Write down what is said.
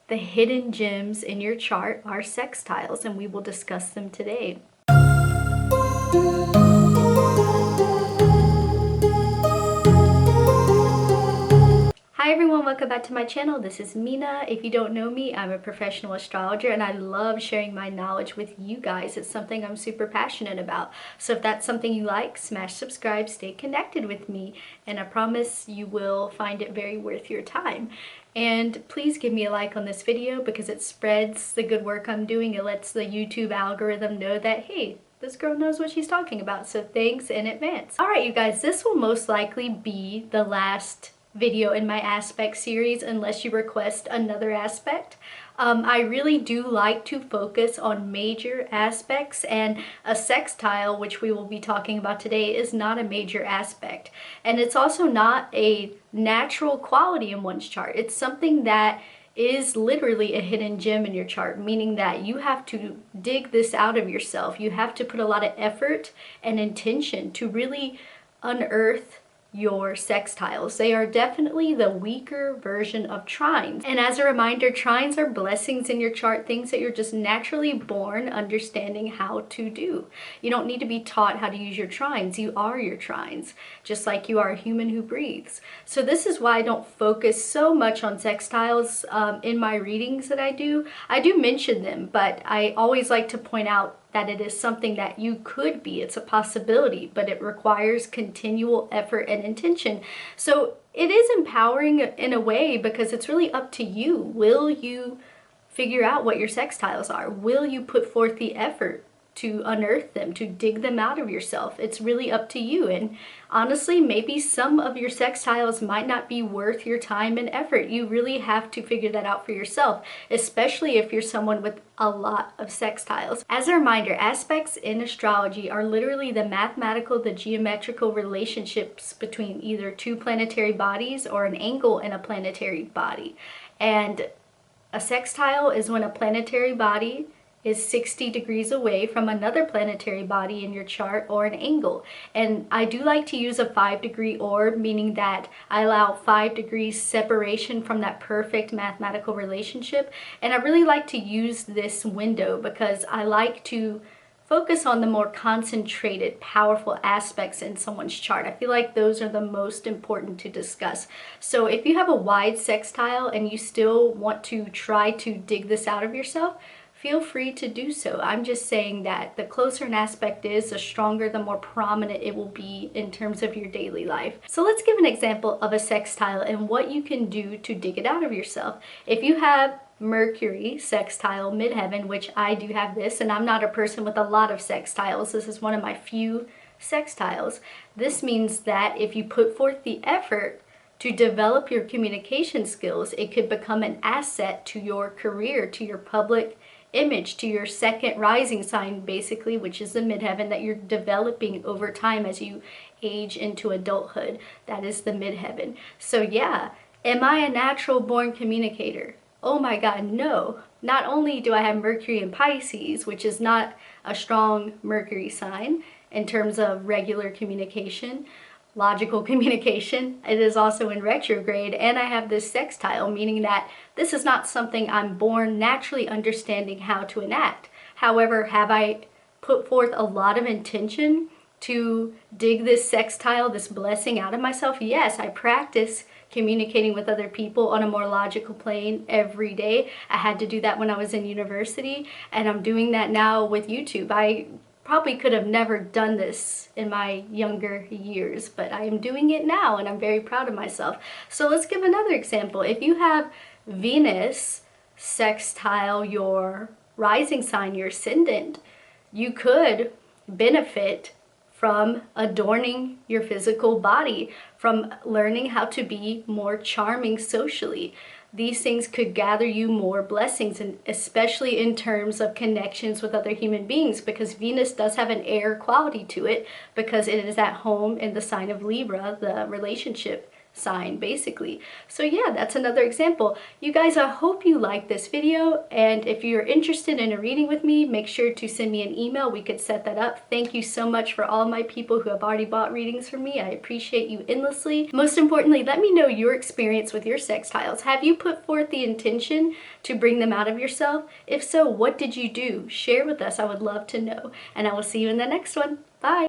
The hidden gems in your chart are sextiles, and we will discuss them today. Hi everyone, welcome back to my channel. This is Mina. If you don't know me, I'm a professional astrologer and I love sharing my knowledge with you guys. It's something I'm super passionate about. So if that's something you like, smash subscribe, stay connected with me, and I promise you will find it very worth your time. And please give me a like on this video because it spreads the good work I'm doing. It lets the YouTube algorithm know that, hey, this girl knows what she's talking about. So thanks in advance. All right, you guys, this will most likely be the last video in my aspect series unless you request another aspect. I really do like to focus on major aspects, and a sextile, which we will be talking about today, is not a major aspect, and it's also not a natural quality in one's chart. It's something that is literally a hidden gem in your chart, meaning that you have to dig this out of yourself. You have to put a lot of effort and intention to really unearth your sextiles. They are definitely the weaker version of trines. And as a reminder, trines are blessings in your chart, things that you're just naturally born understanding how to do. You don't need to be taught how to use your trines. You are your trines, just like you are a human who breathes. So this is why I don't focus so much on sextiles in my readings that I do. I do mention them, but I always like to point out that it is something that you could be. It's a possibility, but it requires continual effort and intention. So it is empowering in a way because it's really up to you. Will you figure out what your sextiles are? Will you put forth the effort to unearth them, to dig them out of yourself? It's really up to you. And honestly, maybe some of your sextiles might not be worth your time and effort. You really have to figure that out for yourself, especially if you're someone with a lot of sextiles. As a reminder, aspects in astrology are literally the mathematical, the geometrical relationships between either two planetary bodies or an angle in a planetary body. And a sextile is when a planetary body is 60 degrees away from another planetary body in your chart, or an angle. And I do like to use a 5-degree orb, meaning that I allow 5 degrees separation from that perfect mathematical relationship. And I really like to use this window because I like to focus on the more concentrated, powerful aspects in someone's chart. I feel like those are the most important to discuss. So if you have a wide sextile and you still want to try to dig this out of yourself, feel free to do so. I'm just saying that the closer an aspect is, the stronger, the more prominent it will be in terms of your daily life. So let's give an example of a sextile and what you can do to dig it out of yourself. If you have Mercury sextile midheaven, which I do have this, and I'm not a person with a lot of sextiles. This is one of my few sextiles. This means that if you put forth the effort to develop your communication skills, it could become an asset to your career, to your public image, to your second rising sign, basically, which is the midheaven that you're developing over time as you age into adulthood. That is the midheaven. So yeah, am I a natural born communicator? Oh my God, no. Not only do I have Mercury in Pisces, which is not a strong Mercury sign in terms of regular communication, logical communication, it is also in retrograde, and I have this sextile, meaning that this is not something I'm born naturally understanding how to enact. However, have I put forth a lot of intention to dig this sextile, this blessing out of myself? Yes, I practice communicating with other people on a more logical plane every day. I had to do that when I was in university, and I'm doing that now with YouTube. I probably could have never done this in my younger years, but I am doing it now and I'm very proud of myself. So let's give another example. If you have Venus sextile your rising sign, your ascendant, you could benefit from adorning your physical body, from learning how to be more charming socially. These things could gather you more blessings, and especially in terms of connections with other human beings, because Venus does have an air quality to it because it is at home in the sign of Libra, the relationship sign, basically. So yeah, that's another example. You guys, I hope you liked this video, and if you're interested in a reading with me, make sure to send me an email. We could set that up. Thank you so much for all my people who have already bought readings from me. I appreciate you endlessly. Most importantly, let me know your experience with your sextiles. Have you put forth the intention to bring them out of yourself? If so, what did you do? Share with us. I would love to know. And I will see you in the next one. Bye!